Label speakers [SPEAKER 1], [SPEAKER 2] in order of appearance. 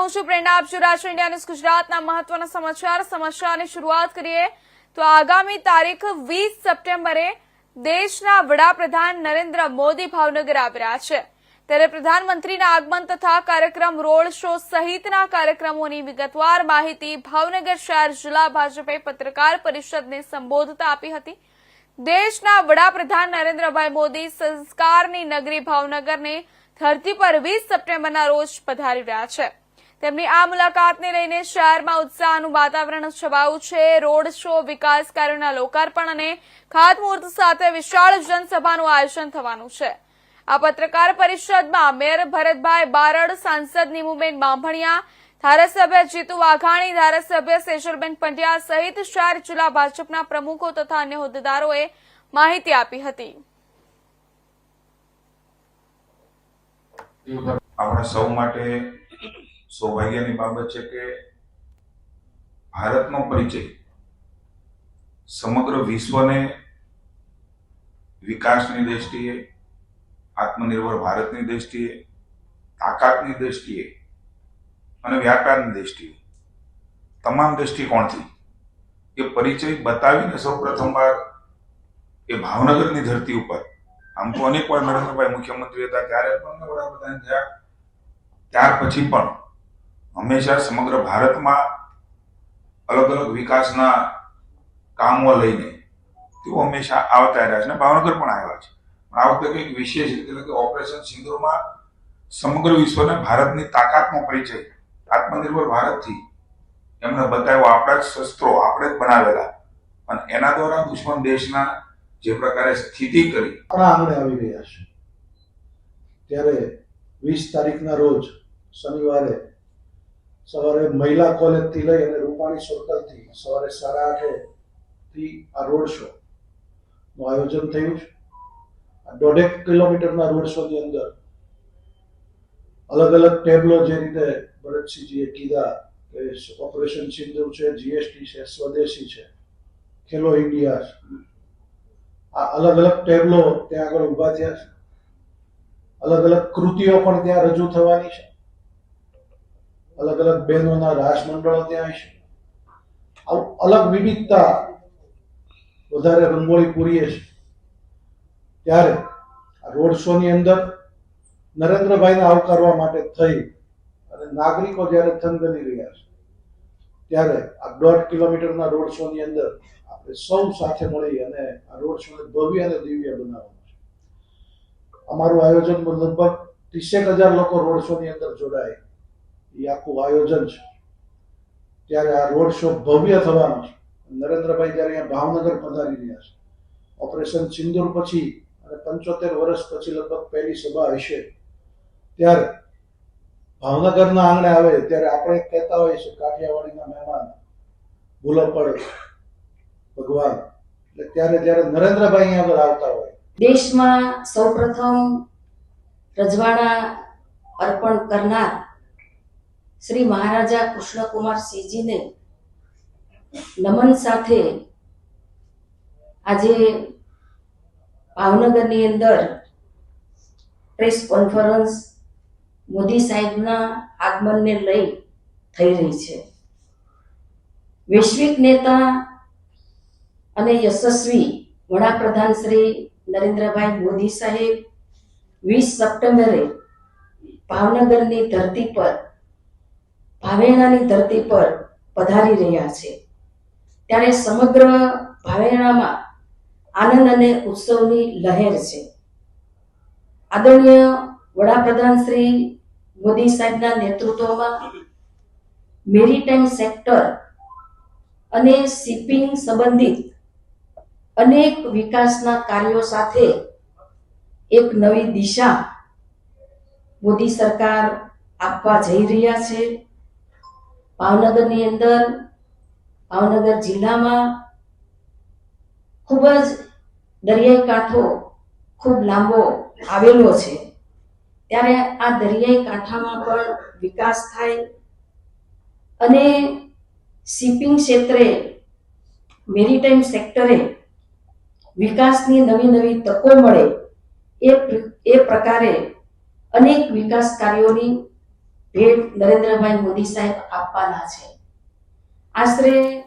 [SPEAKER 1] હું છું પ્રેરણા, આપ જોઈ રહ્યા છો ઇન્ડિયા ન્યૂઝ ગુજરાતના મહત્વના સમાચારની શરૂઆત કરીએ તો આગામી તારીખ 20 સપ્ટેમ્બરે દેશના વડાપ્રધાન નરેન્દ્ર મોદી ભાવનગર આવી રહ્યા છે ત્યારે પ્રધાનમંત્રીના આગમન તથા કાર્યક્રમ રોડ શો સહિતના કાર્યક્રમોની વિગતવાર માહિતી ભાવનગર શહેર જિલ્લા ભાજપે પત્રકાર પરિષદને સંબોધતા આપી હતી। દેશના વડાપ્રધાન નરેન્દ્રભાઈ મોદી સંસ્કારની નગરી ભાવનગરને ધરતી પર 20 સપ્ટેમ્બરના રોજ પધારી રહ્યા છે। તેમની આ મુલાકાતને લઈને શહેરમાં ઉત્સાહનું વાતાવરણ છવાયું છે। રોડ શો, વિકાસ કાર્યોના લોકાર્પણ અને ખાતમુહૂર્ત સાથે વિશાળ જનસભાનું આયોજન થવાનું છે। આ પત્રકાર પરિષદમાં મેયર ભરતભાઈ બારડ, સાંસદ નીમુબેન બાંભણિયા, ધારાસભ્ય જીતુ વાઘાણી, ધારાસભ્ય સેજલબેન પંડ્યા સહિત શહેર જિલ્લા ભાજપના પ્રમુખો તથા અન્ય હોદ્દેદારોએ માહિતી આપી હતી।
[SPEAKER 2] આપણે સૌ માટે સૌભાગ્યની બાબત છે કે ભારતનો પરિચય સમગ્ર વિશ્વને વિકાસની દ્રષ્ટિએ, આત્મનિર્ભર ભારતની દ્રષ્ટિએ, તાકાતની દ્રષ્ટિએ અને વ્યાપારની દ્રષ્ટિએ તમામ દ્રષ્ટિકોણથી એ પરિચય બતાવીને સૌ પ્રથમવાર એ ભાવનગરની ધરતી ઉપર, આમ તો અનેક વાર નરેન્દ્રભાઈ મુખ્યમંત્રી હતા ત્યારે પણ વડાપ્રધાન થયા, ત્યાર પછી પણ હંમેશા સમગ્ર ભારતમાં અલગ અલગ વિકાસના કામો લઈને તેઓ હંમેશા આવતા રહ્યા છે અને ભાવનગર પણ આવ્યા છે। પણ આ વખતે કંઈક વિશેષ રીતે એટલે કે ઓપરેશન સિંદૂરમાં સમગ્ર વિશ્વને ભારતની તાકાતનો પરિચય આત્મનિર્ભર ભારતથી એમને બતાવ્યો। આપણા જ શસ્ત્રો આપણે જ બનાવેલા અને એના દ્વારા દુશ્મન દેશના જે પ્રકારે સ્થિતિ કરી
[SPEAKER 3] આંગણે આવી રહ્યા છે ત્યારે 20 તારીખના રોજ શનિવારે સવારે મહિલા કોલેજથી લઈ અને રૂપાણી સર્કલથી સવારે 8:30 થી આ રોડ શો નું આયોજન થયું છે। 1.5 કિલોમીટરના રોડ શો ની અંદર અલગ અલગ ટેબલો જે રીતે ભરતસિંહજીએ કીધા કે ઓપરેશન સિંદૂર છે, જીએસટી છે, સ્વદેશી છે, ખેલો ઇન્ડિયા છે, આ અલગ અલગ ટેબલો ત્યાં આગળ ઉભા થયા છે। અલગ અલગ કૃતિઓ પણ ત્યાં રજૂ થવાની છે। અલગ અલગ બહેનોના રાસમંડળો ત્યાં છે। અલગ વિવિધતા વધારે રંગોળી પૂરીએ છે ત્યારે આ રોડ શો ની અંદર નરેન્દ્રભાઈને આવકારવા માટે થઈ અને નાગરિકો જ્યારે થનગની રહ્યા છે ત્યારે આ 1.5 કિલોમીટરના રોડ શો ની અંદર આપણે સૌ સાથે મળી અને આ રોડ શોને ભવ્ય અને દિવ્ય બનાવવાનું છે। અમારું આયોજન લગભગ 30,000 લોકો રોડ શો ની અંદર જોડાય એ આખું આયોજન છે ત્યારે આ રોડ શો ભવ્ય થવાનો છે। નરેન્દ્રભાઈ જ્યારે અહીંયા ભાવનગર પધારી રહ્યા છે, ઓપરેશન સિંદૂર પછી અને 75 વર્ષ પછી લગભગ પહેલી સભા હશે ત્યારે ભાવનગરના આંગણે આવે ત્યારે આપણે કહેતા હોઈએ છીએ કાઠિયાવાડીના મહેમાન ભૂલો પડે ભગવાન, એટલે ત્યારે જ્યારે નરેન્દ્રભાઈ અહીંયા આગળ આવતા હોય
[SPEAKER 4] દેશમાં સૌપ્રથમ રજવાડા અર્પણ કરનાર શ્રી મહારાજા કૃષ્ણકુમાર સિંહજીને નમન સાથે આજે ભાવનગરની અંદર પ્રેસ કોન્ફરન્સ મોદી સાહેબના આગમનને લઈ થઈ રહી છે। વૈશ્વિક નેતા અને યશસ્વી વડાપ્રધાન શ્રી નરેન્દ્રભાઈ મોદી સાહેબ 20 સપ્ટેમ્બરે ભાવનગરની ધરતી પર, ભાવેણાની ધરતી પર પધારી રહ્યા છે ત્યારે સમગ્ર ભાવેણામાં આનંદ અને ઉત્સવની લહેર છે। આદરણીય વડાપ્રધાન શ્રી મોદી સાહેબના નેતૃત્વમાં મેરીટાઈમ સેક્ટર અને શિપિંગ સંબંધિત અનેક વિકાસના કાર્યો સાથે એક નવી દિશા મોદી સરકાર આપવા જઈ રહ્યા છે। ભાવનગરની અંદર, ભાવનગર જિલ્લામાં ખૂબ જ દરિયાઈ કાંઠો ખૂબ લાંબો આવેલો છે ત્યારે આ દરિયાઈ કાંઠામાં પણ વિકાસ થાય અને શિપિંગ ક્ષેત્રે, મેરીટાઈમ સેક્ટરે વિકાસની નવી નવી તકો મળે એ પ્રકારે અનેક વિકાસ કાર્યોની ભેટ નરેન્દ્રભાઈ મોદી સાહેબ આપવાના છે. આશરે